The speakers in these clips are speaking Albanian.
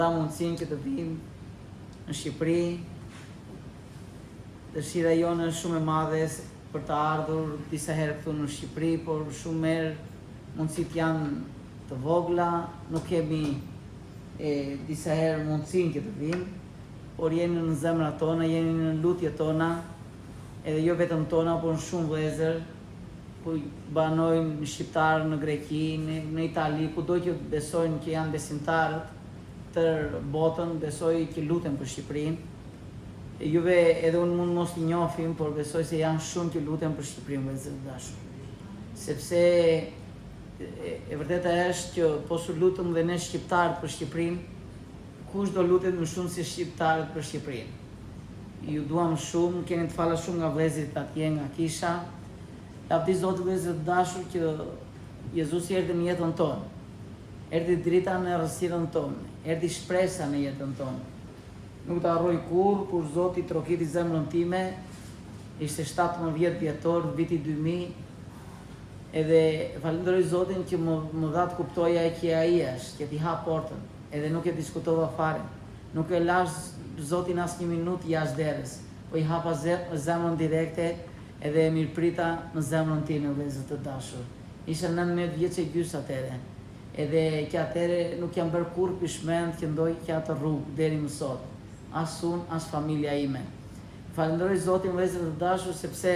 Ka mundësinë që të vim në Shqipëri. Dëshira jonë është shumë e madhe për të ardhur disa herë këtu në Shqipëri, por shumë herë mundësit janë të vogla, nuk kemi disa herë mundësinë që të vim, por jeni në zemrat tona, jeni në lutjet tona, edhe jo vetëm tona, por në shumë vëllezër, ku banojnë shqiptarë në Greki, në Itali, kudo që besojnë që janë besimtarët, tër botën, besoj që lutem për Shqipërinë. Juve edhe unë mund mos t'i njohim, por besoj se janë shumë që lutem për Shqipërinë, vëllezër të dashur. Sepse e vërteta është që posu lutem dhe ne shqiptarët për Shqipërinë, kush do lutet më shumë si shqiptarët për Shqipërinë. Ju duam shumë, keni të fala shumë nga vëllezërit atje, nga kisha. Lavdi Zotit, vëllezër të dashur, që Jezusi erdhi në jetën tonë. Erdhi drita në errësirën tonë, erdhi shpresa në jetën tonë. Nuk të harroj kur Zoti trokiti zemrën time, ishte 17 vjetor, viti 2000, edhe falenderoj Zotin që më dha të kuptoja që ai është, që t'i ha portën, edhe nuk e diskutova fare. Nuk e lash Zotin as një minutë jashtë derës, po i hapa zemrën direkte edhe e mirëprita në zemrën time, vëllezër të dashur. Isha 19 vjeç e gjys atëre. Edhe që atëre nuk jam bërë kur pishmend që ndoj që atë rrugë deri më sot. As unë, as familja ime. Falenderoj Zotin, vëllezër të dashur, sepse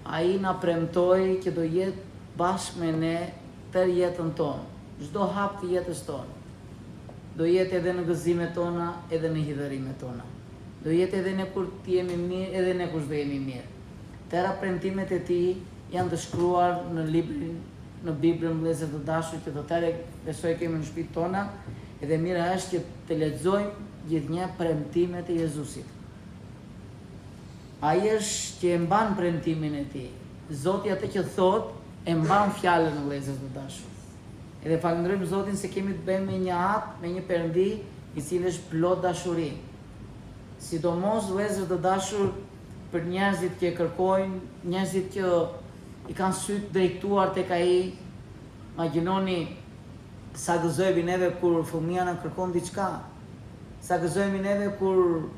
ai na premtoi që do jetë bashkë me ne tër jetën tonë. Çdo hap të jetës tonë. Do jetë edhe në gëzimet tona, edhe në hidhërimet tona. Do jetë edhe ne kur të jemi mirë, edhe ne kur s'do jemi mirë. Tëra premtimet e tij janë të shkruar në librin, në Biblën, vëllezër të dashur, që do tërë besoj kemi në shtëpitë tona, edhe mira është që të lexojmë gjithnjë premtimet e Jezusit. Ai është që e mban premtimin e tij. Zoti atë që thot, e mban fjalën, vëllezër të dashur. Edhe falenderojmë Zotin se kemi të bëjmë me një atë, me një Perëndi i cili është plot dashuri. Sidomos, vëllezër të dashur, për njerëzit që e kërkojnë, njerëzit që i kanë sytë drejtuar tek ai. Imagjinoni sa gëzojmë neve kur fëmia na kërkon diçka. Sa gëzojmë neve kur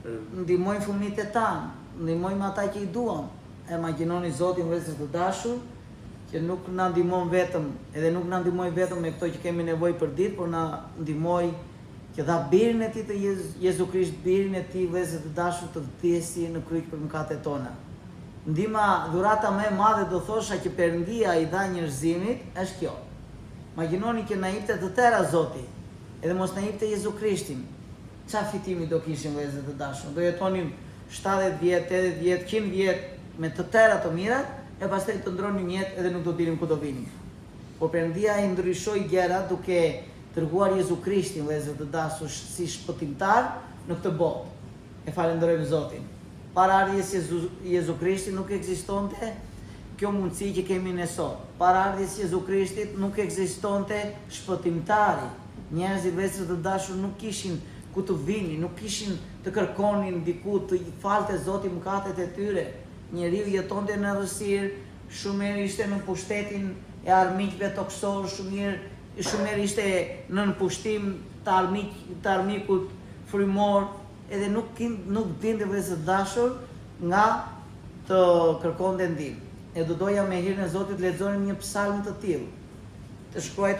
ndihmojmë fëmijët e tanë, ndihmojmë ata që i duam. Imagjinoni Zotin, vëllezër të dashur, që nuk na ndihmon vetëm, edhe nuk na ndihmoi vetëm me këto që kemi nevojë për ditë, por na ndihmoi që dha birin e tij të Jezu Krisht, birin e tij, vëllezër të dashur, të vdesi në kryq për mëkatet tona. Ndihma, dhurata më e madhe do thosha që Perëndia i dha njerëzimit është kjo. Imagjinoni që na jepte të tëra Zoti, edhe mos na jepte Jezu Krishtin. Çfarë fitimi do kishim, vëllezër të dashur? Do jetonim 70 vjet, 80 vjet, 100 vjet me të tëra të mirat, e pastaj të ndronim jetë edhe nuk do dinim ku do vinim. Por Perëndia i ndryshoi gjërat duke dërguar Jezu Krishtin, vëllezër të dashur, si shpëtimtar në këtë botë. E falenderojmë Zotin. Para ardhjes Jezu Krishtit nuk ekzistonte kjo mundësi që kemi ne sot. Para ardhjes Jezu Krishtit nuk ekzistonte shpëtimtari. Njerëzit, vëllezër të dashur, nuk kishin ku të vinin, nuk kishin të kërkonin diku të falte Zoti mëkatet e tyre. Njeriu jetonte në errësirë, shumë herë ishte në pushtetin e armiqve toksor, shumë herë ishte në pushtim të armikut frymor, edhe nuk dinte, vëllezër të dashur, nga të kërkonte ndihmë. E do doja me hirën e Zotit lexonim një psalm të tillë, të shkruar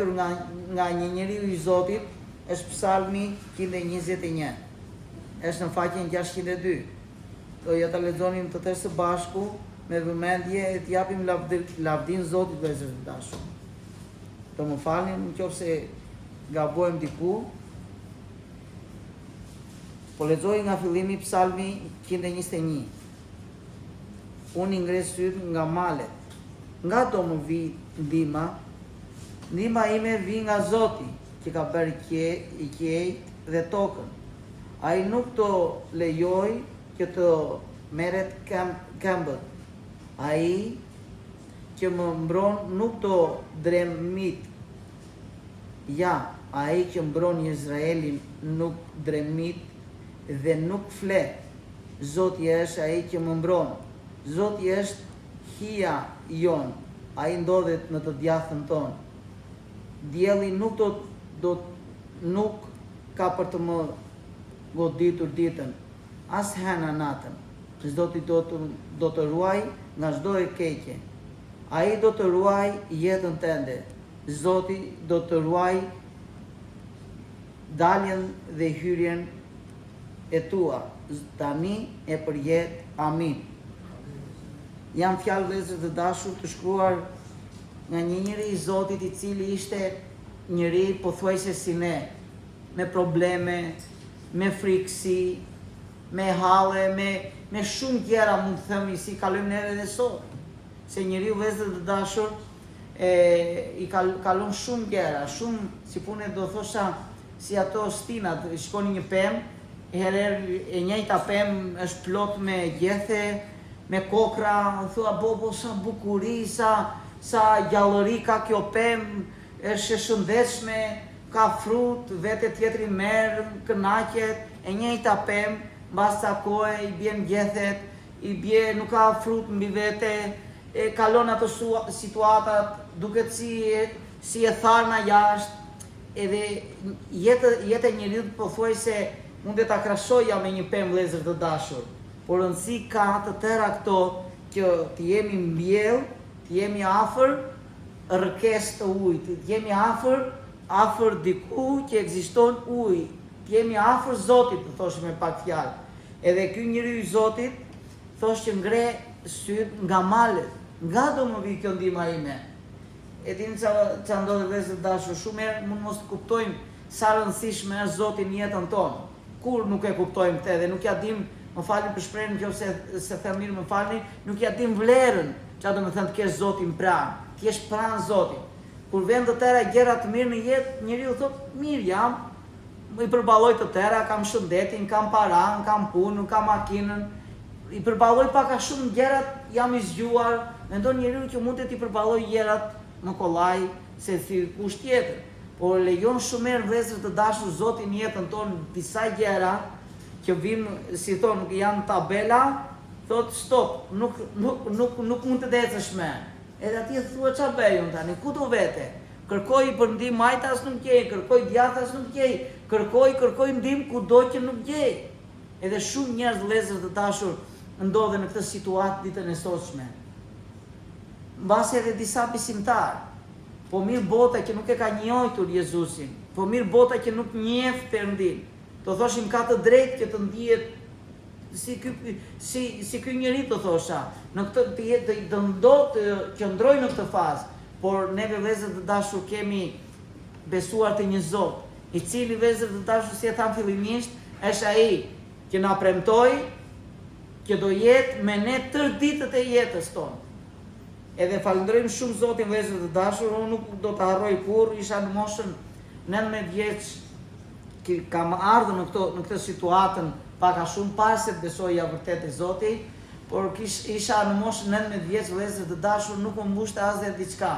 nga një njeriu i Zotit, është Psalmi 121. Është në faqen 602. Doja ta lexonim të tërë së bashku me vëmendje e të japim lavdin Zotit, vëllezër të dashur. Do më falni nëse gabojmë diku. Po lexoj nga fillimi Psalmi 121. Unë i ngres sytë nga malet. Nga do më vi ndihma? Ndihma ime vi nga Zoti, që ka bërë qiejt dhe tokën. Ai nuk do lejoj që të merret këmbët. Ai që më mbron nuk do dremit. Ja, ai që mbron Izraelin nuk dremit dhe nuk flet. Zoti është ai që më mbron. Zoti është hija jon, ai ndodhet në të djathën tonë. Dielli nuk ka për të më goditur ditën, as hena natën. Zoti do të ruaj nga çdo e keqe. Ai do të ruaj jetën tënde. Zoti do të ruaj daljen dhe hyrjen e tua, tani e përjet. Amin. Jam fjalë vëllezër të dashur të shkruar nga një njeri i Zotit i cili ishte njeri pothuajse si ne, me probleme, me frikësi, me halle, me shumë gjëra mund të themi si kalojmë neve edhe sot. Se njeriu vëllezër të dashur i kalon shumë gjëra, shumë si punë do thosha si ato stinat, shkoni një pemë, herë e njëjta pemë është plot me gjethe, me kokra, thua bobo sa bukuri, sa gjallëri ka kjo pemë, është e shëndetshme, ka frut, vete tjetri merr, kënaqet, e njëjta pemë, mbas ca kohe i bjen gjethet, i bie nuk ka frut mbi vete, e kalon ato situatat, duket si e tharna jashtë, edhe jeta e njeriu pothuajse mund ta krahasoja me një pemë vëllezër të dashur. Por rëndësi ka të tëra këto që të jemi mbjell, të jemi afër rrëkesë të ujit, të jemi afër diku që ekziston ujë, të jemi afër Zotit, të thoshim me pak fjalë. Edhe ky njeriu i Zotit thosh që ngre syt nga malet, nga do më vi kjo ndihma ime. E dini ç'a ndodhi vëllezër të dashur, shumë herë mund mos të kuptojmë sa rëndësishme është Zoti në jetën tonë. Kur nuk e kuptojmë këtë dhe nuk ja dim, më falni për shprehjen nëse se them mirë, më falni, nuk ja dim vlerën, çfarë do të thënë të kesh Zotin pranë, të jesh pranë Zotit. Kur vjen të tëra gjëra të mirë në jetë, njeriu thotë, mirë jam, i përballoj të tëra, kam shëndetin, kam paranë, kam punën, kam makinën, i përballoj pak a shumë gjërat, jam i zgjuar, mendon njeriu që mund të i përballoj gjërat më kollaj se si kusht tjetër. Por lejon shumë herë vëllezër të dashur Zoti në jetën tonë disa gjëra që vijnë, si thon, janë tabela, thot stop, nuk mund të ecësh më. Edhe atje thua ç'a bëj unë tani, ku do vete? Kërkoj për ndihmë majtas nuk gjej, kërkoj djathtas nuk gjej, kërkoj ndihmë kudo që nuk gjej. Edhe shumë njerëz vëllezër të dashur ndodhen në këtë situatë ditën e sotshme. Mbas edhe disa besimtarë. Po mirë bota që nuk e ka njohur Jezusin, po mirë bota që nuk njeh Perëndin. Do thoshim ka të drejtë që të ndihet si ky njeri të thosha, në këtë të qëndroj në këtë fazë, por neve vëllezër të dashur kemi besuar te një Zot, i cili vëllezër të dashur si e tham fillimisht, është ai që na premtoi që do jetë me ne tërë ditët e jetës tonë. Edhe falenderojmë shumë Zotin vëllezër të dashur, unë nuk do të harroj kurrë, isha në moshën 19 vjeç që kam ardhur në këtë situatën pak a shumë pas se besoja vërtet e Zotit, por isha në moshën 19 vjeç vëllezër të dashur, nuk më mbushte asnjë diçka.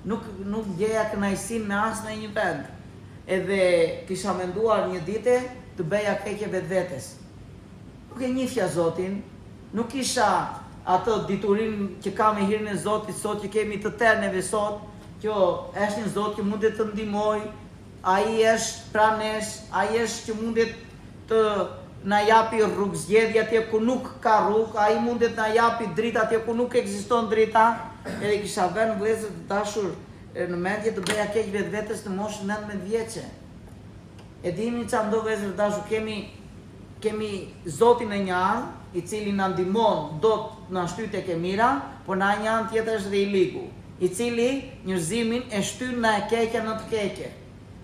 Nuk gjeja kënaqësinë me asnjë një vend. Edhe kisha menduar një ditë të bëja keqe vetvetes. Nuk e njihja Zotin, nuk kisha atë diturin që ka me hirin e Zotit sot që kemi të tërë neve sot, që është një Zot që mundet të ndihmoj, ai është pranë nesh, ai është që mundet të na japi rrugë zgjedhje atje ku nuk ka rrugë, ai mundet na japi dritë atje ku nuk ekziston drita. Edhe kisha vënë vëllezër të dashur në mendje të bëja keq vetvetes në moshën 19 vjeçe. E dini ç'a ndodh vëllezër të dashur, kemi Zotin në një anë, i cili na ndihmon, do të na shtyjë tek e mira, por në një anë tjetër është dhe i ligu, i cili njerëzimin e shtyn në e keqja në të keqe.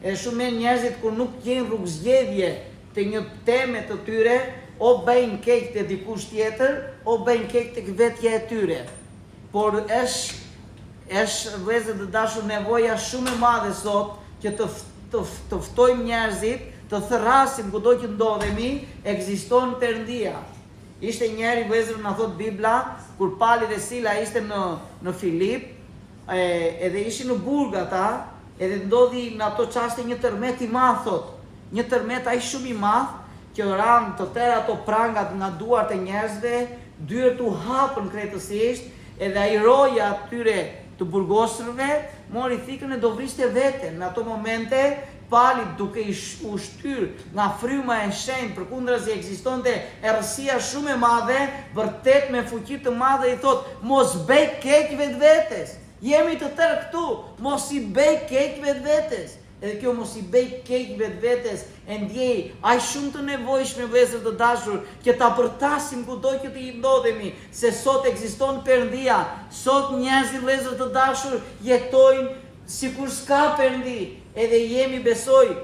E shumë njerëzit kur nuk gjejnë rrugë zgjedhje të një teme të tyre, o bëjnë keq te dikush tjetër, o bëjnë keq tek vetja e tyre. Por është vëllezër të dashur nevoja shumë e madhe sot që të ftojmë njerëzit, të thërrasim kudo që ndodhemi, ekziston Perëndia. Ishte njeri vëllezër na thot Bibla, kur Pali dhe Sila ishte në Filip, edhe ishin në burg ata, edhe ndodhi në ato çaste një tërmet i madh thot. Një tërmet aq shumë i madh që ran të tëra ato prangat nga duart e njerëzve, dyert u hapën krejtësisht, edhe ai roja atyre të burgosërve mori thikën e do vriste veten. Në ato momente palit duke i ushtyr nga fryma e shenjtë, përkundër se ekzistonte errësia shumë e madhe, vërtet me fuqi të madhe i thot, mos bëj keq vetvetes. Jemi të tërë këtu, mos i bëj keq vetvetes. Edhe kjo mos i bëj keq vetvetes e ndjej aq shumë të nevojshme vëllezër të dashur që ta përtasim kudo që të ndodhemi, se sot ekziston Perëndia, sot njerëzit vëllezër të dashur jetojnë sikur s'ka Perëndi, edhe jemi besoj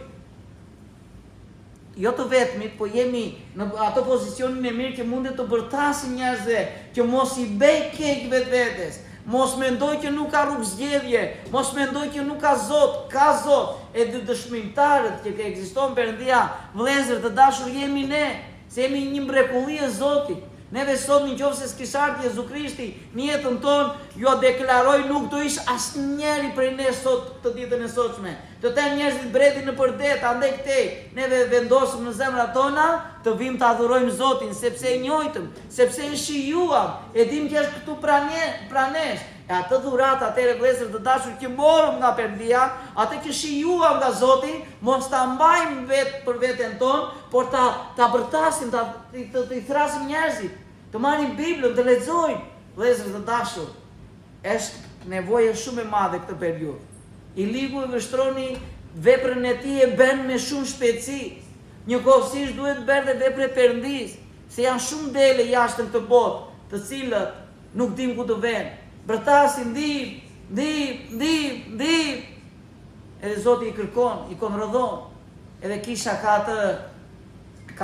jo të vetmit, po jemi në ato pozicionin e mirë që mundet të përtasim njerëzve që mos i bëj keq vetvetes. Mos mendoj që nuk ka rrugë zgjedhje, mos mendoj që nuk ka Zot, ka Zot. Edhe dëshmitarët që ekziston Perëndia, vëllezër të dashur jemi ne, se jemi një mrekulli e Zotit. Neve sot nëse s'kishte ardhur Jezu Krishti në jetën tonë, ju deklaroj nuk do ish asnjëri prej ne sot të ditën e sotshme. Të të njerëzit bredhin në përdet, andaj këtej, neve vendosëm në zemrat tona të vim të adhurojmë Zotin, sepse e njohitëm, sepse e shijuam, e dim që është këtu pranesh. E atë dhurat, atëre vëllezër të dashur që morëm nga Perëndia, atë që shijuam nga Zoti, mos ta mbajmë vetë për veten tonë, por ta bërtasim, të i thrasim njerëzit, të marrin Biblën, të lexojnë. Vëllezër të dashur, është nevojë shumë e madhe këtë periudhë. Iligu e vështroni veprën e tij e bën me shumë shpejtësi. Njëkohësisht duhet bërë dhe vepra e Perëndis, se janë shumë dele jashtë në këtë botë, të cilët nuk dim ku të vënë. Bërtasin, ndim, edhe Zoti i kërkon, i konrodhon, edhe kisha ka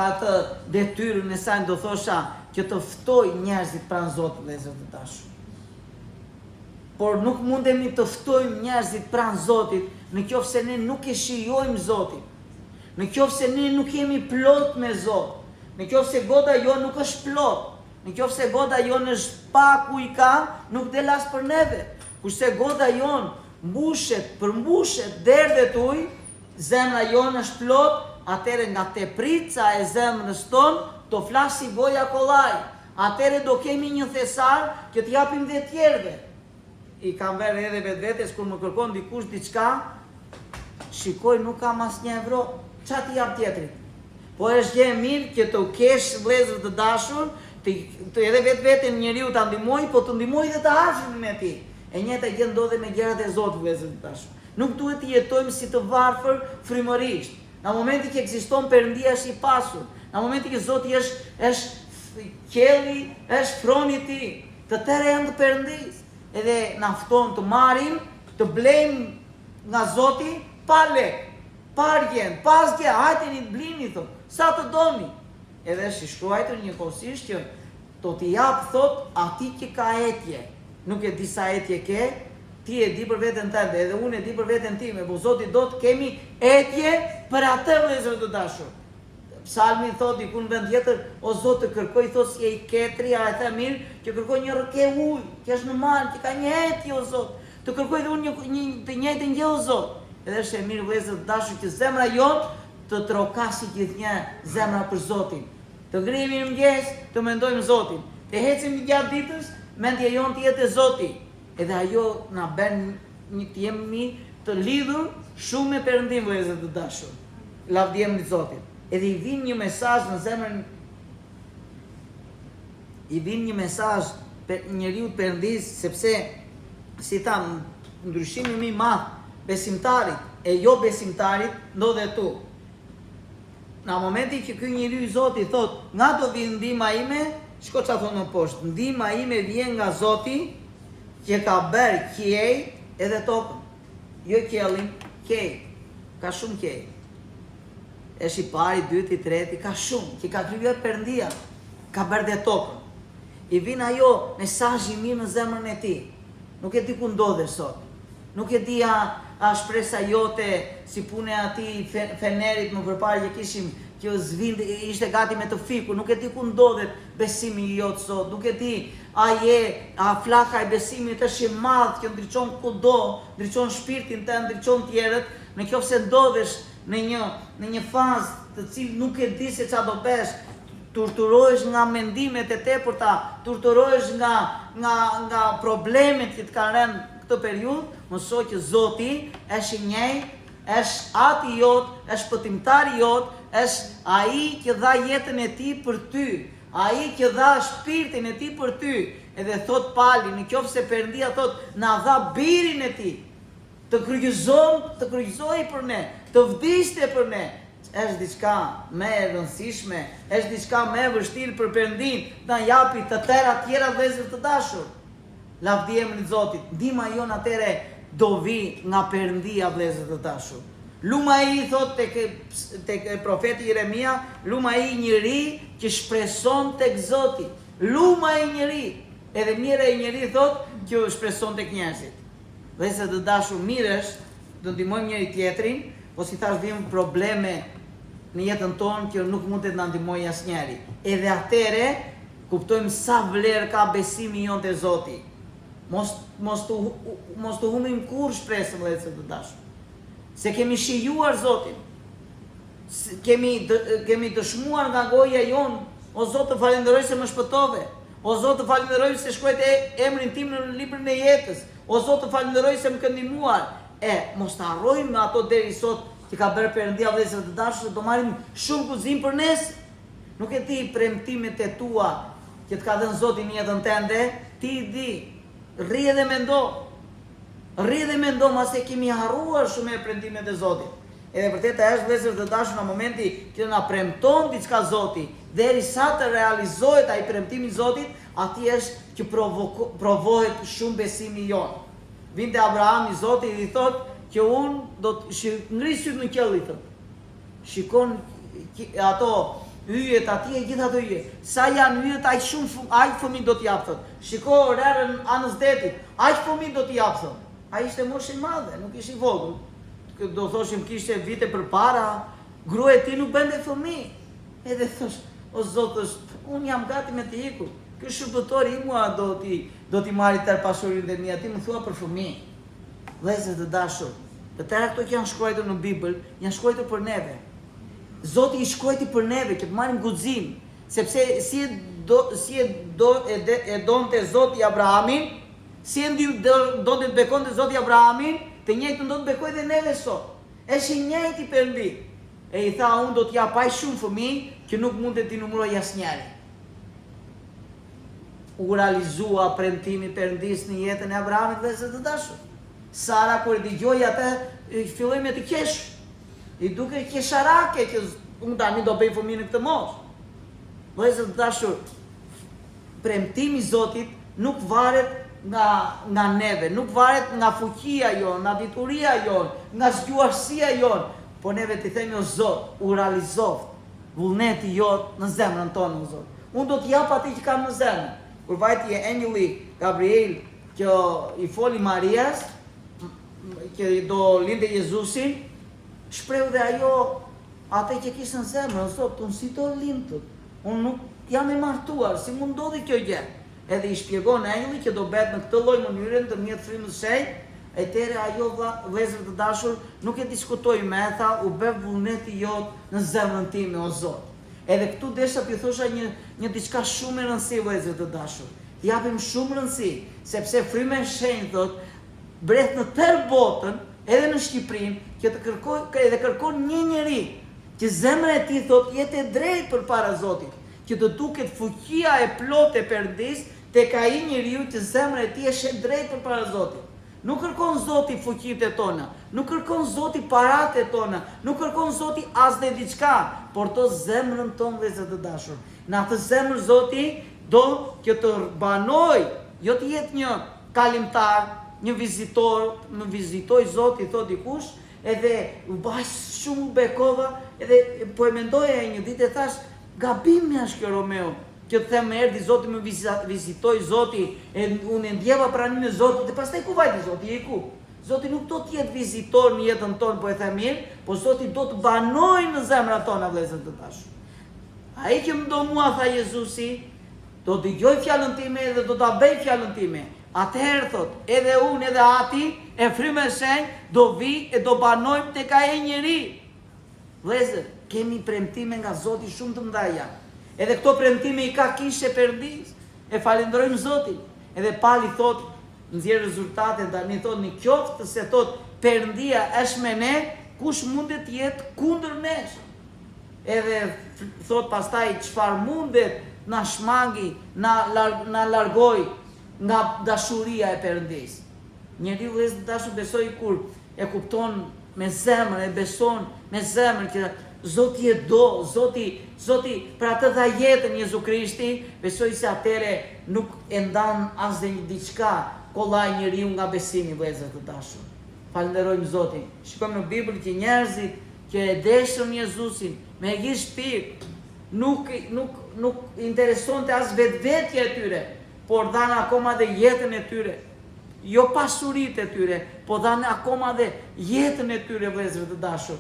atë detyrën e saj, do thosha, që të ftoj njerëzit pranë Zotit, vëllezër të dashur. Por nuk mundemi të ftojmë njerëzit pranë Zotit, në qoftë se ne nuk e shijojmë Zotin, në qoftë se ne nuk jemi plot me Zot, në qoftë se goda jo nuk është plot, në qoftë se goda jonë është pa ku i ka, nuk del as për neve. Kurse goda jonë përmbushet derdhet ujë, zemra jonë është plot, atëre nga teprica e zemrës tonë, do flasi goja kollaj. Atëre do kemi një thesar që t'japim dhe tjerëve. I kam verë edhe vetvetes kur më kërkon dikush diçka, shikoj nuk kam asnjë euro, ç'a t'i jap tjetrit. Po është gjë e mirë që të kesh vëllezër të dashur, të edhe vetveten njeriu ta ndihmoj, po të ndihmoj dhe të afërmin e tij. E njëjta gjë ndodhet me gjërat e Zotit vëllezër të dashur. Nuk duhet të jetojmë si të varfër frymërisht. Në momentin që ekziston Perëndia është i pasur, në momentin që Zoti është qelli, është froni i tij, të tërë janë të Perëndis. Edhe na fton të marrim, të blejmë nga Zoti pa lek, pa argjend, pa asgjë, hajteni të blini thot, sa të doni. Edhe është i shkruar njëkohësisht që do t'i jap thot atij që ka etje. Nuk e di sa etje ke, ti e di për veten tënde, edhe unë e di për veten time, po Zoti do të kemi etje për atë vëllezër të dashur. Psalmi thot diku në vend tjetër, o Zot të kërkoj thot si e i ketri, a e the mirë, që kërkoj një rrëke ujë, që është në mal, që ka një etje o Zot. Të kërkoj dhe unë të njëjtën gjë o Zot. Edhe është e mirë vëllezër të dashur që zemra jonë të trokasi gjithnjë zemra për Zotin. Të ngrihemi në mëngjes, të mendojmë Zotin. Të ecim gjatë ditës, mendja jonë të jetë e Zotit. Edhe ajo na bën të jemi të lidhur shumë me Perëndin vëllezër të dashur. Lavdjem në Zotin. Edhe i vin një mesazh në zemrën, i vin një mesazh për njeriu të Perëndis, sepse si tham, ndryshimi më i madh besimtarit e jo besimtarit ndodhet tu. Në momentin që ky njeriu i Zotit thot, nga do vi ndihma ime, shko çfarë thonë më poshtë, ndihma ime vjen nga Zoti që ka bërë qiej edhe tokën. Jo qiellin, qiej. Ka shumë qiej. Është i pari, i dyti, i treti, ka shumë, që ka krijuar Perëndia, ka bërë dhe tokën. I vin ajo mesazhi i mirë në zemrën e tij. Nuk e di ku ndodhesh sot. Nuk e di a shpresa jote si punë e atij fenerit më përpara që kishim që ishte gati me të fiku, nuk e di ku ndodhet besimi i jot sot, nuk e di a flaka e besimit është i madh që ndriçon kudo, ndriçon shpirtin tënd, ndriçon tjerët, në qoftë se ndodhesh në një fazë të cilë nuk e di se çfarë do bësh, turturohesh nga mendimet e tepërta, turturohesh nga problemet që të kanë rënë këtë periudhë, mëso që Zoti është i njëjtë është ati jot, është pëtimtari jot, është ai që dha jetën e tij për ty, ai që dha shpirtin e tij për ty. Edhe thot Pali, në qoftë se Perëndia thot na dha birin e tij, të kryqëzoi për ne, të vdiste për ne, është diçka më e rëndësishme, është diçka më e vështirë për Perëndin ta japi të tëra tjera vëllezër të dashur. Lavdi emri i Zotit. Ndihma jon atëre do vi nga Perëndia vëllezër të dashur. Luma i thot tek profeti Jeremia, luma i njëri që shpreson tek Zoti. Luma i njëri, edhe mira i njëri thot që shpreson tek njerëzit. Vëllezër të dashur, mirë është të ndihmojmë njëri tjetrin, po si thash vijmë probleme në jetën tonë që nuk mund të na ndihmojë asnjëri. Edhe atëre kuptojmë sa vlerë ka besimi jon te Zoti. Mos të humbim kurrë shpresën vëllezër të dashur. Se kemi shijuar Zotin. Kemi dëshmuar nga goja jon, o Zot të falenderoj se më shpëtove. O Zot të falenderoj se shkruajt emrin tim në librin e jetës. O Zot të falenderoj se më ke ndihmuar. Mos të harrojmë ato deri sot që ka bërë Perëndia vëllezër të dashur, do marrim shumë guzim për nesër. Nuk e di premtimet e tua që të ka dhënë Zoti në jetën tënde, ti i di. Rri edhe mendo, mase kemi harruar shumë e premtimet e Zotit. Edhe vërtet është vëllezër të dashur në momenti që na premton diçka Zoti, derisa të realizohet ai premtimi i Zotit, aty është që provohet shumë besimi jon. Vinte Abraham i Zotit i thotë që unë do të ngris syt në qiell i thotë. Shikon ato yjet atje, gjithë ato yje. Sa janë yjet aq shumë, aq fëmijë do t'i jap thotë. Shiko orarën anës detit, aq fëmijë do t'i jap thotë. Ai ishte moshë e madhe, nuk ishte i vogël. Do thoshim kishte vite përpara, gruaja e tij nuk bënte fëmijë. Edhe thosh, o Zot, unë jam gati me të ikur. Ky shërbëtori i mua do t'i marri tërë pasurinë e mia, ti më thua për fëmijë. Vëllezër të dashur, të tëra këto që janë shkruar në Bibël, janë shkruar për neve. Zoti i shkruajti për neve që të marrim guxim, sepse si e donte Zoti Abrahamin, si e donte të bekonte Zoti Abrahamin, të njëjtën do të bekoj dhe neve sot. Është i njëjti Perëndi. E i tha, unë do t'jap aq shumë fëmijë që nuk mund të t'i numëroj asnjëri. U realizua premtimi Perëndis në jetën e Abrahamit vëllezër të dashur. Sara kur dëgjoi atë, filloi me të qesh. I duke qesharake që unë tani do bëj fëmijë në këtë moshë. Vëllezër të dashur, premtimi i Zotit nuk varet nga neve, nuk varet nga fuqia jon, nga dituria jon, nga zgjuarësia jon, po neve t'i themi o Zot, u realizoft vullneti jot në zemrën tonë o Zot. Unë do t'jap atij që kam në zemër. Kur vajti engjulli Gabriel që i foli Marias, që do lindte Jezusin, shpreu dhe ajo atë që kishte në zemër, o Zot, unë si do lindët? Unë nuk jam e martuar, si mund ndodhi kjo gjë? Edhe i shpjegon engjulli që do bëhet në këtë lloj mënyre të mjet frymës së shenjtë. Atëherë ajo vëllezër të dashur nuk e diskutoi më, tha u bë vullneti jot në zemrën time o Zot. Edhe këtu desha t'ju thosha një diçka shumë e rëndësishme vëllezër të dashur. T'i japim shumë rëndësi, sepse fryma e shenjtë thot breth në tërë botën, edhe në Shqipërinë, që të kërkon një njeri që zemra e tij thot jetë e drejtë përpara Zotit, që të duket fuqia e plotë e Perëndis tek ai njeriu që zemra e tij është e drejtë përpara Zotit. Nuk kërkon Zoti fuqitë tona, nuk kërkon Zoti paratë tona, nuk kërkon Zoti as dhe diçka, por to zemrën tonë vëllezër të dashur. Në atë zemër Zoti do që të banoj, jo të jetë një kalimtar, një vizitor, më vizitoi Zoti thot dikush, edhe u baj shumë bekova, edhe po e mendoja një ditë e thash, gabimi është kjo Romeo. Që të them erdhi Zoti më vizitoi Zoti, unë ndjeva pranimin e Zotit, dhe pastaj ku vajti Zoti? E ku? Zoti nuk do të jetë vizitor në jetën tonë, po e them mirë, po Zoti do të banojë në zemrat tona vëllezër të dashur. Ai që më do mua, tha Jezusi, do dëgjoj fjalën time dhe do ta bëj fjalën time. Atëherë thot, edhe unë edhe ati e frymë e shenjtë do vi e do banojmë tek ai njeri. Vëllezër, kemi premtime nga Zoti shumë të mëdha. Edhe këto premtime i ka kishte Perëndis. E falenderojmë Zotin. Edhe Pali thot, nxjerr rezultate tani thot në qoftë se thot Perëndia është me ne, kush mundet jetë kundër nesh. Edhe thot pastaj çfarë mundet na shmangi, na largoj nga dashuria e Perëndis. Njeriu vëllezër të dashur besoj kur e kupton me zemër, e beson me zemër që Zoti e do, Zoti për atë dha jetën Jezu Krishti, besoj se atëre nuk e ndan as dhe një diçka kollaj njeriu nga besimi vëllezër të dashur. Falenderojmë Zotin. Shikojmë në Bibël që njerëzit që e deshën Jezusin me gjithë shpirt, nuk interesonte as vetvetja e tyre, por dhanë akoma dhe jetën e tyre. Jo pasuritë e tyre, po dhanë akoma dhe jetën e tyre vëllezër të dashur.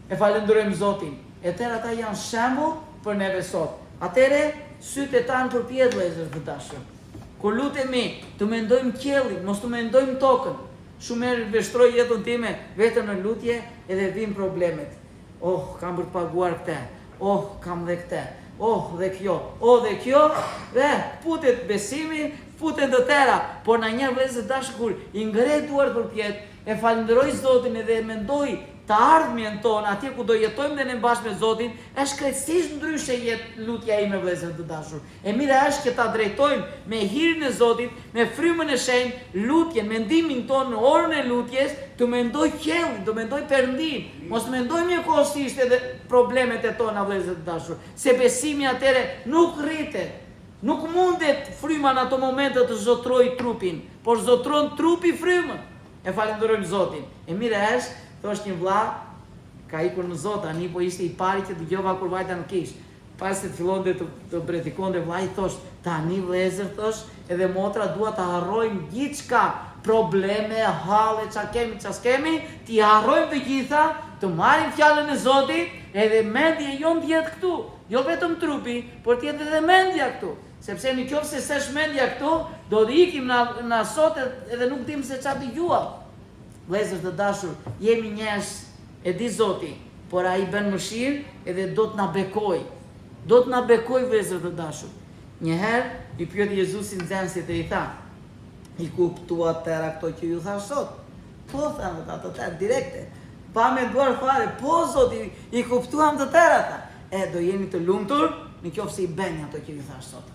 E falenderojmë Zotin. Atëherë ata janë shembull për neve sot. Atëherë sytë e tanë përpjet vëllezër të dashur. Kur lutemi, të mendojmë qiellin, mos të mendojmë tokën. Shumë herë vështroj jetën time vetëm në lutje edhe vijnë problemet. Oh, kam për të paguar këtë. Oh, kam dhe këtë. Oh, dhe kjo. Oh, dhe kjo. Dhe futet besimi, futet të tëra. Por në një vëllezër të dashur kur i ngrej duart përpjet, e falenderoj Zotin edhe e mendoj të ardhmjen tonë, atje ku do jetojmë dhe ne bashkë me Zotin, është krejtësisht ndryshe jetë lutja ime vëllezër të dashur. E mira është që ta drejtojmë me hirin e Zotit, me frymën e shenjtë, lutjen, mendimin tonë në orën e lutjes, të mendoj qiellin, të mendoj Perëndin, mos të mendoj mjekosisht edhe problemet e tona vëllezër të dashur, se besimi atëre nuk rritet. Nuk mundet fryma në ato momente të zotroj trupin, por zotron trupi frymën. E falenderojmë Zotin. E mira është, thosh një vlla, ka ikur në Zot, tani po ishte i pari që dëgjova kur vajta në kish. Pas se të fillonte të predikonte vllai, thosh, tani vëllezër, thosh, edhe motra dua ta harrojmë gjithçka, probleme, halle, ç'a kemi, ti harrojmë të gjitha, të marrim fjalën e Zotit, edhe mendja jon të jetë këtu. Jo vetëm trupi, por të jetë edhe mendja këtu. Sepse në qoftë se s'është mendja këtu, do të ikim na sot edhe nuk dim se ç'a dëgjuam. Vëllezër të dashur, jemi njerëz, e di Zoti, por ai bën mëshirë edhe do të na bekoj. Do të na bekoj vëllezër të dashur. Një herë i pyeti Jezusi nxënësit e i tha: "I kuptuat tëra këto që ju thash sot?" Po thanë ata të direkte. Pa me duar fare, po Zoti, i kuptuam të tëra ata. Do jemi të lumtur në qoftë se i bëni ato që ju thash sot.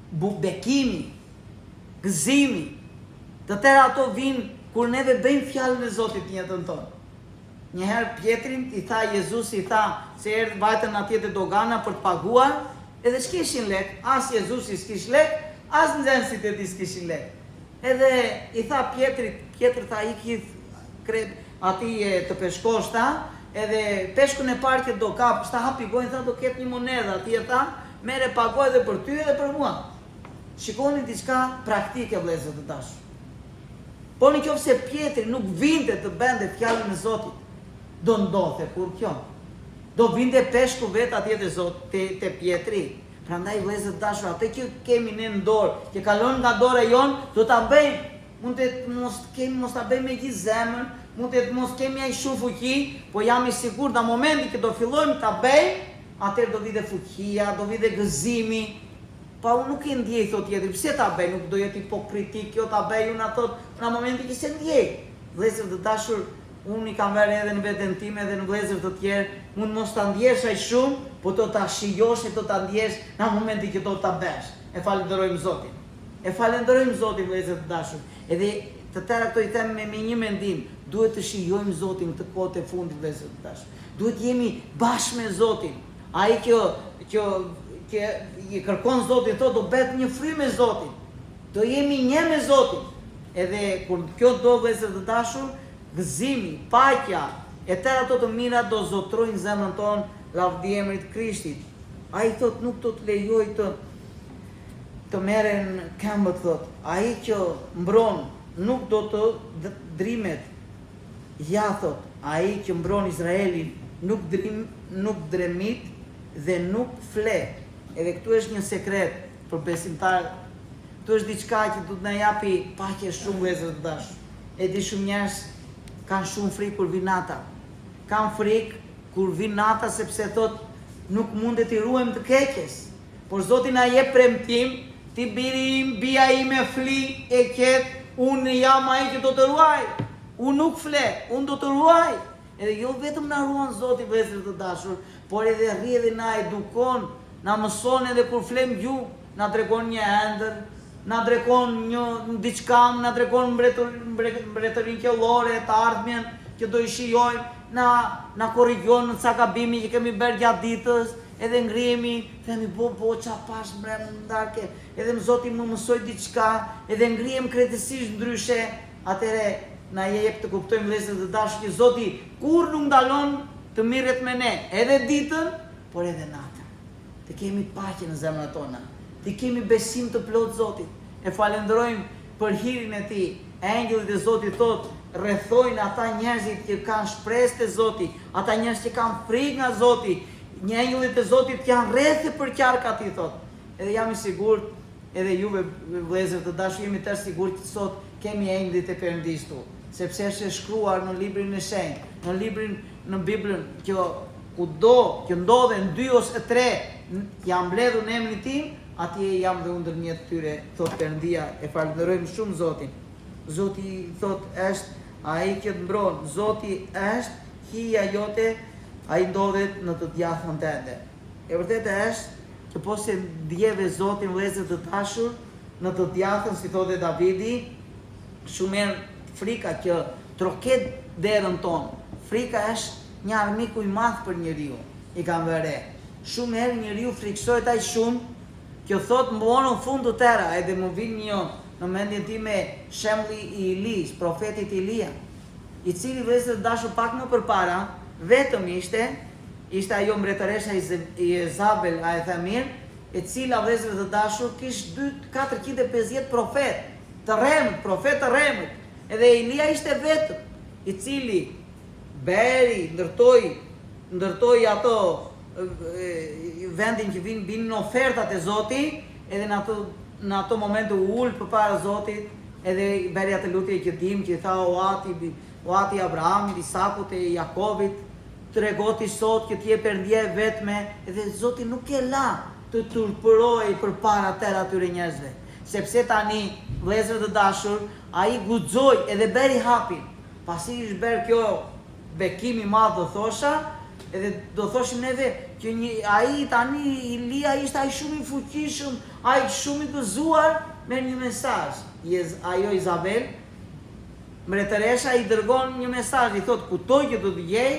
Bekimi, gëzimi, të tëra ato vinë kur neve bëjmë fjalën e Zotit në jetën tonë. Njëherë Pjetrin i tha Jezusi, i tha se erdhën vajtën atje te dogana për të paguar, edhe s'kishin lek, as Jezusi s'kish lek, as nxënësit e tij s'kishin lek. Edhe i tha Pjetri tha iki atij të peshkosh tha, edhe peshkun e parë që do kap, sta hapi gojën tha do ketë një monedhë atje tha, merre pagoj edhe për ty edhe për mua. Shikoni diçka praktike vëllezër të dashur. Po në qoftë se Pjetri nuk vinte të bënte fjalën e Zotit, do ndodhte kur kjo. Do vinte peshku vet atje te Zoti, te Pjetri. Prandaj vëllezër të dashur, atë që kemi ne në dorë, që kalon nga dora jon, do ta bëjmë. Mund të mos ta bëjmë me gjithë zemrën, mund të mos kemi ai shumë fuqi, po jam i sigurt në momentin që do fillojmë ta bëjmë, atëherë do vite fuqia, do vite gëzimi. Pa unë nuk e ndjej, thot tjetri, pse ta bëj, nuk do jetë hipokritik, kjo ta bëj, unë ato në momentin që se ndjej. Vëllezër të dashur, unë i kam vërë edhe në veten time edhe në vëllezër të tjerë, mund mos ta ndjesh ai shumë, po do ta shijosh e do ta ndjesh në momentin që do ta bësh. E falenderojmë Zotin. E falenderojmë Zotin vëllezër të dashur. Edhe të tëra këto i them me një mendim, duhet të shijojmë Zotin këtë kohë të fundit vëllezër të dashur. Duhet jemi bashkë me Zotin. Ai që i kërkon Zotin, thot do bëhet një frymë me Zotin. Do jemi një me Zotin. Edhe kur kjo do vëllezër të dashur, gëzimi, paqja, e tëra ato të mira do zotrojnë zemrën tonë lavdi emrit Krishtit. Ai thot nuk do të lejoj të merren këmbët thot. Ai që mbron nuk do të drimet. Ja thot, ai që mbron Izraelin nuk dremit dhe nuk fle. Edhe këtu është një sekret për besimtar. Këtu është diçka që do të na japi paqe shumë vëllezër të dashur. E di shumë njerëz kanë shumë frikë kur vin nata. Kanë frikë kur vin nata sepse thot nuk mundet i ruajmë të keqes. Por Zoti na jep premtim, ti biri im, bia ime fli e qet, unë jam ai që do të ruaj. Unë nuk fle, unë do të ruaj. Edhe jo vetëm na ruan Zoti vëllezër të dashur, por edhe rri edhe na edukon, na mëson edhe kur flem gjuhë, na tregon një ëndër, na tregon një diçka, na tregon mbretërinë qellore, të ardhmen që do i shijojmë, na korrigjon në ca gabimi që kemi bërë gjatë ditës, edhe ngrihemi, themi po ça pash mbrëm ndarke, edhe Zoti më mësoi diçka, edhe ngrihem krejtësisht ndryshe, atëre na jep të kuptojmë vëllezër të dashur që Zoti kur nuk ndalon të mirret me ne, edhe ditën, por edhe natën. Të kemi paqe në zemrat tona, të kemi besim të plot Zotit. E falenderojmë për hirin e Tij. Engjëllit e Zotit thotë, rrethojnë ata njerëzit që kanë shpresë te Zoti, ata njerëz që kanë frikë nga Zoti. Një engjëllit e Zotit janë rrethë për qarka Tij thotë. Edhe jam i sigurt, edhe juve vëllezër të dashur jemi të sigurt që sot kemi engjëllit e Perëndis tu, sepse është shkruar në librin e shenjtë, në Biblën që kudo që ndodhen 2 ose 3 jam mbledhur në emrin tim, atje jam dhe unë ndërmjet tyre, thot Perëndia. E falenderojmë shumë Zotin. Zoti thot është ai që të mbron, Zoti është hija jote, ai ndodhet në të djathën tënde. E vërtetë është që po se ndjeve Zotin vëllezër të dashur në të djathën, si thotë Davidi, shumë frika që troket derën tonë. Frika është një armiku i madh për njeriu. I kam vëre. Shumë herë njeriu friksohet aq shumë që thot mboron fund të tëra, edhe më vjen një në mendjen time shembulli i Ilis, profetit Ilia, i cili vëllezër dashur pak më përpara vetëm ishte ajo mbretëresha i Jezabel, a e the mirë, e cila vëllezër të dashur kishte 450 profet të rremët. Edhe Ilia ishte vetëm, i cili beri, ndërtoi ato vendin që vinë ofertat e Zotit, edhe në ato momente u ul përpara Zotit, edhe beri atë lutje që dim, që tha o ati Abrahamit, Isakut e Jakovit, tregoti sot që ti je Perëndia e vetme, edhe Zoti nuk e la të turpëroj përpara atyre njerëzve. Sepse tani, vëllezër të dashur, ai guxoi edhe beri hapin. Pasi është bërë kjo bekim i madh do thosha, edhe do thoshim neve që ai tani Ilia ishte ai shumë i fuqishëm, ai shumë i gëzuar me një mesazh. Ajo Izabel, mbretëresha i dërgon një mesazh, i thot kujtoj që do të gjej,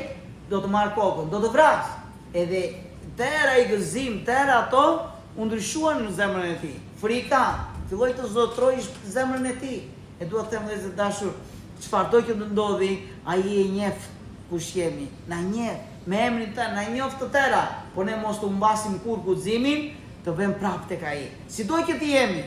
do të marr kokën, do të vras. Edhe tëra i gëzim, tëra ato u ndryshuan në zemrën e tij. Frika filloi të zotrojë zemrën e tij. E dua të them vëllezër dashur, çfarëdo që të ndodhi, ai e njeh kush jemi. Na njeh me emrin tën, na njoft të tëra, por ne mos të humbasim kur guximin, të vëmë prapë tek ai. Sido që të jemi,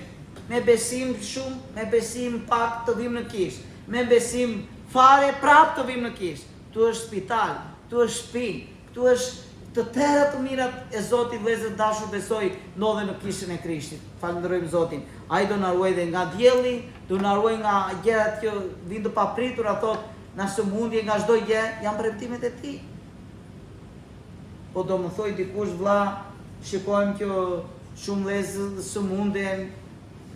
me besim shumë, me besim pak të vim në kish, me besim fare prapë të vim në kish. Tu është spital, tu është shtëpi, tu është të tëra të mirat e Zotit vëllezër dashur besoj ndodhen në kishën e Krishtit. Falenderojmë Zotin. Ai do na ruaj dhe nga dielli, do na ruaj nga gjërat që vinë të papritura, thot, na sëmundje nga çdo gjë, janë premtimet e Tij. Po do më thoj dikush vlla, shikojmë që shumë vëllezër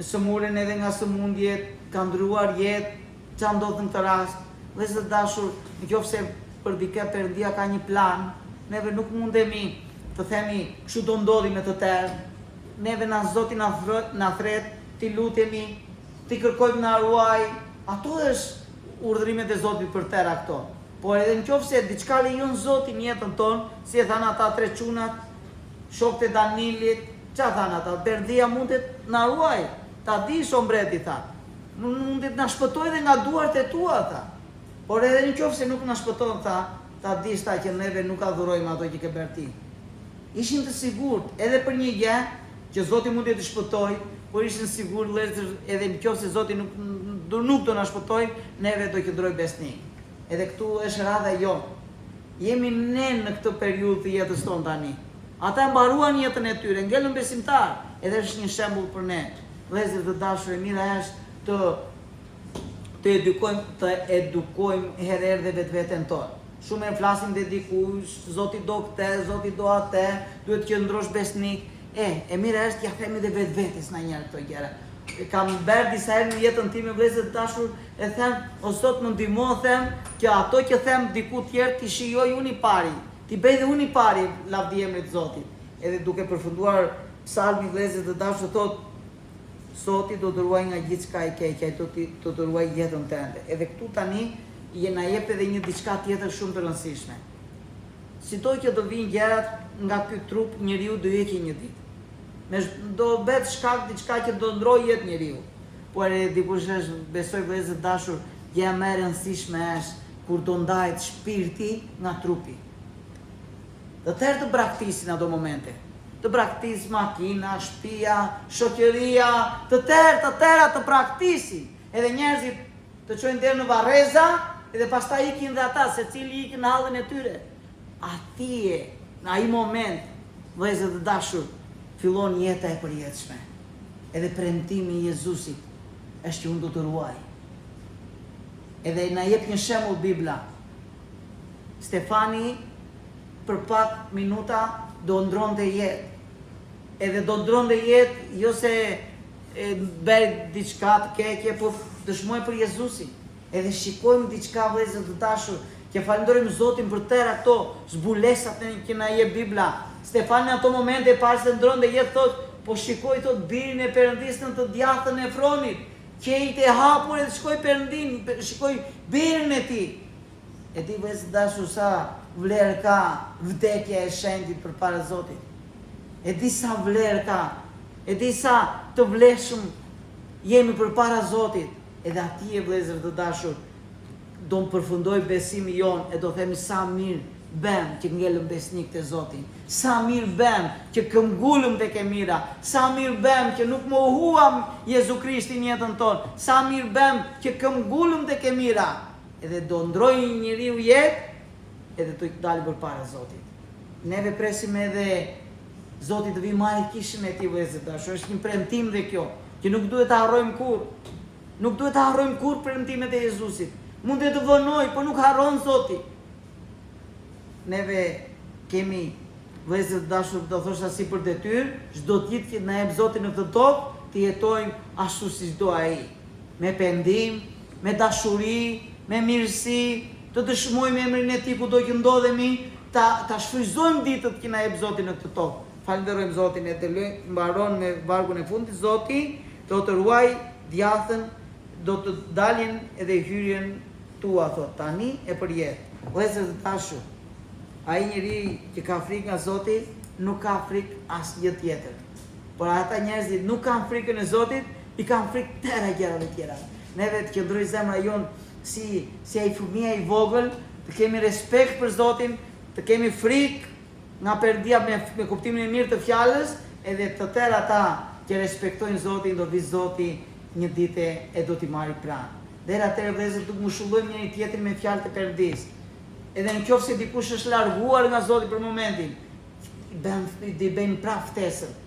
sëmuren edhe nga sëmundjet, kanë ndryuar jetë, ç'a ndodh në këtë rast. Vëllezër dashur, nëse për dikë Perëndia ka një plan, neve nuk mundemi të themi kështu do ndodhi me të tërë. Neve na Zoti na thret, ti lutemi, ti kërkojmë na ruaj. Ato është urdhërimet e Zotit për tëra këto. Por edhe nëse diçka lejon Zoti në jetën tonë, si e thanë ata 3 çunat, shokët e Danilit, ç'a thanë ata? Perëndia mundet na ruaj. Ta di shombreti tha. Mundet na shpëtoj dhe nga duart e tua tha. Por edhe nëse nuk na shpëton tha, ta dishta që neve nuk adhurojmë ato që ke bërë ti. Ishim të sigurt edhe për një gjë që Zoti mund të shpëtoj, por ishim të sigurt vëllezër edhe nëse Zoti nuk do na shpëtoj, neve do qëndroj besnik. Edhe këtu është radha jonë. Jemi ne në këtë periudhë të jetës tonë tani. Ata mbaruan jetën e tyre, ngelën besimtar, edhe është një shembull për ne. Vëllezër të dashur, e mira është të edukojmë herë dhe vetveten tonë. Shumë e flasim dhe dikush, Zoti do këtë, Zoti do atë, duhet që ndrosh besnik. E mira është ja themi dhe vetvetes na njëherë këto gjëra. kam bërë disa herë në jetën time vëllezër të dashur, e them, o Zot më ndihmo, them, që ato që them diku tjerë ti shijoj unë i pari, ti bëj dhe unë i pari lavdi emrit të Zotit. Edhe duke përfunduar psalmi vëllezër të dashur thot, Zoti do të ruaj nga gjithçka e keqja, do të ruaj jetën tënde. Edhe këtu tani na jep edhe një diçka tjetër shumë të rëndësishme. Sito që do vinë gjërat nga ky trup, njeriu do heqë një ditë. Do bëhet shkak diçka që do ndrojë jetë njeriu. Por e dikush është, besoj vëllezër dashur, gjëja më e rëndësishme është kur do ndahet shpirti nga trupi. Të tërë të braktisin ato momente. Të braktis makina, shtëpia, shoqëria, të tëra të braktisin. Edhe njerëzit të çojnë deri në varreza, edhe pastaj ikin dhe ata, secili ikin në hallin e tyre. Atje, në ai moment, vëllezër të dashur, fillon jeta e përjetshme. Edhe premtimi i Jezusit është që unë do të ruaj. Edhe na jep një shembull Bibla. Stefani për pak minuta do ndronte jetë. Edhe do ndronte jetë, jo se bëj diçka të keqe, por dëshmoj për Jezusin. Edhe shikojmë diçka vëllezër të dashur, që falenderojmë Zotin për tëra këto zbulesat që na jep Bibla. Stefani në ato momente pas se ndronte jetë thot, po shikoj thot birin e Perëndis në të djathtën e Efronit, qejt e hapur edhe shikoj Perëndin, shikoj birin e tij. E di vëllezër të dashur sa vlerë ka vdekja e shenjtit përpara Zotit. E di sa vlerë ka, e di sa të vlefshëm jemi përpara Zotit. Edhe atje vëllezër të dashur, do më përfundoj besimi jonë e do themi sa mirë bëm që ngellëm besnik të Zotin. Sa mirë bëm që këmbgullëm tek e mira. Sa mirë bëm që nuk më huam Jezu Krishtin jetën tonë. Sa mirë bëm që këmbgullëm tek e mira. Edhe do ndroj njeriu jetë, edhe të dalë përpara Zotit. Neve presim edhe Zoti të vi marrë kishën e tij vëllezër dashur. Është një premtim dhe kjo, që nuk duhet ta harrojmë kurrë. Nuk duhet ta harrojmë kurrë premtimet e Jezusit. Mund të vonoj, por nuk harron Zoti. Neve kemi vëllezër dashur, do thosha si për detyrë, çdo ditë që na jep Zoti në këtë tokë, të jetojmë ashtu siç do ai. Me pendim, me dashuri, me mirësi, të dëshmojmë emrin e tij kudo që ndodhemi, ta shfryzojmë ditët që na jep Zoti në këtë tokë. Falenderojmë Zotin e të mbaron me vargun e fundit. Zoti do të ruaj djathtën, do të dalin edhe hyrjen tua, thot, tani e për jetë. Vëllezër të dashur, ai njeri që ka frikë nga Zoti, nuk ka frikë asgjë tjetër. Por ata njerëzit nuk kanë frikën e Zotit, i kanë frikë tëra gjërave tjera. Neve të qëndroj zemra jonë si ai fëmia i vogël, të kemi respekt për Zotin, të kemi frikë nga Perëndia me kuptimin e mirë të fjalës, edhe të tërë ata që respektojnë Zotin, do vi Zoti një ditë e do t'i marrë pranë. Deri atëherë vëllezër, duke mushullojmë njëri tjetrin me fjalët e Perëndis. Edhe nëse dikush është larguar nga Zoti për momentin, i bëjmë prapë ftesën.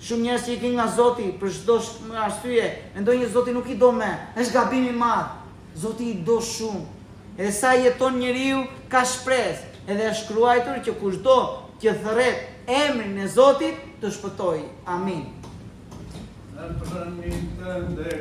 Shumë njerëz që ikin nga Zoti për çdo arsye, mendojnë që Zoti nuk i do më. Është gabim i madh. Zoti i do shumë. Edhe sa jeton njeriu ka shpresë. Edhe është shkruar që kushdo që thërret emrin e Zotit të shpëtojë. Amin.